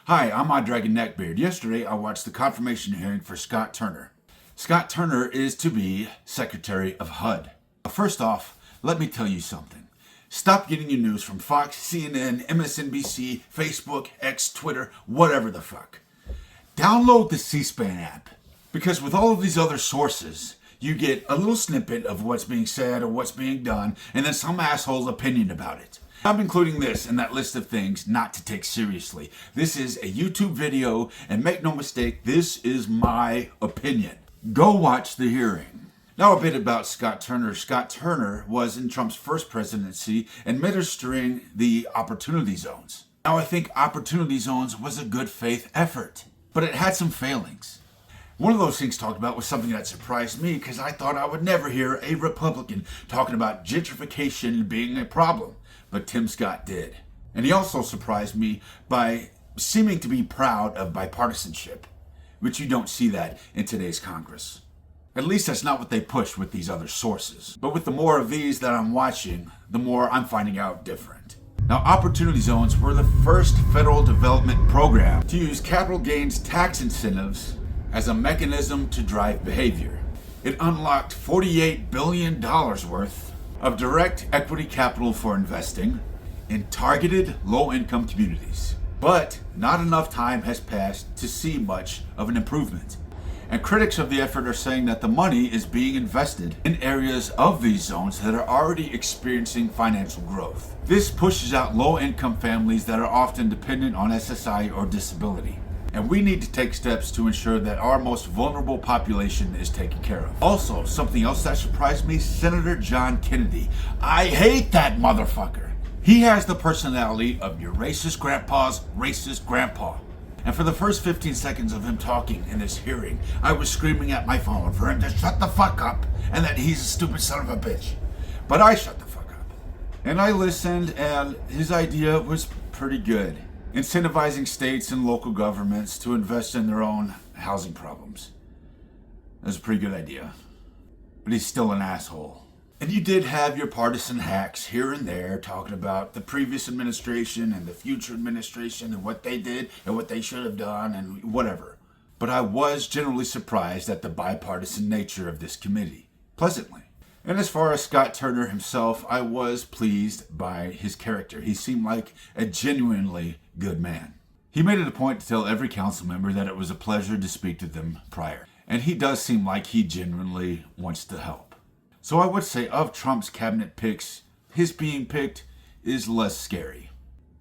Hi, I'm Odd Dragon Neckbeard. Yesterday, I watched the confirmation hearing for Scott Turner. Scott Turner is to be Secretary of HUD. First off, let me tell you something. Stop getting your news from Fox, CNN, MSNBC, Facebook, X, Twitter, whatever the fuck. Download the C-SPAN app. Because with all of these other sources, you get a little snippet of what's being said or what's being done, and then some asshole's opinion about it. I'm including this in that list of things not to take seriously. This is a YouTube video, and make no mistake, this is my opinion. Go watch the hearing. Now a bit about Scott Turner. Scott Turner was in Trump's first presidency administering the Opportunity Zones. Now I think Opportunity Zones was a good faith effort, but it had some failings. One of those things talked about was something that surprised me because I thought I would never hear a Republican talking about gentrification being a problem. But Tim Scott did. And he also surprised me by seeming to be proud of bipartisanship, which you don't see that in today's Congress. At least that's not what they push with these other sources. But with the more of these that I'm watching, the more I'm finding out different. Now, Opportunity Zones were the first federal development program to use capital gains tax incentives as a mechanism to drive behavior. It unlocked $48 billion worth of direct equity capital for investing in targeted low-income communities. But not enough time has passed to see much of an improvement. And critics of the effort are saying that the money is being invested in areas of these zones that are already experiencing financial growth. This pushes out low-income families that are often dependent on SSI or disability. And we need to take steps to ensure that our most vulnerable population is taken care of. Also, something else that surprised me, Senator John Kennedy. I hate that motherfucker. He has the personality of your racist grandpa's racist grandpa. And for the first 15 seconds of him talking in this hearing, I was screaming at my phone for him to shut the fuck up and that he's a stupid son of a bitch. But I shut the fuck up. And I listened, and his idea was pretty good. Incentivizing states and local governments to invest in their own housing problems. That's a pretty good idea. But he's still an asshole. And you did have your partisan hacks here and there talking about the previous administration and the future administration and what they did and what they should have done and whatever. But I was generally surprised at the bipartisan nature of this committee. Pleasantly. And as far as Scott Turner himself, I was pleased by his character. He seemed like a genuinely good man. He made it a point to tell every council member that it was a pleasure to speak to them prior. And he does seem like he genuinely wants to help. So I would say of Trump's cabinet picks, his being picked is less scary.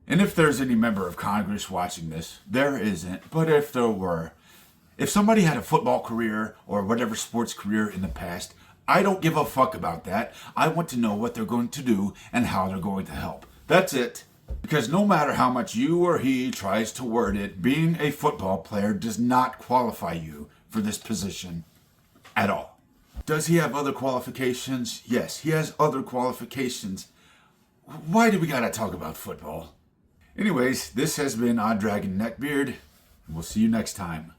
And if there's any member of Congress watching this, there isn't, but if there were, if somebody had a football career or whatever sports career in the past, I don't give a fuck about that. I want to know what they're going to do and how they're going to help. That's it. Because no matter how much you or he tries to word it, being a football player does not qualify you for this position at all. Does he have other qualifications? Yes, he has other qualifications. Why do we gotta talk about football? Anyways, this has been Odd Dragon Neckbeard. We'll see you next time.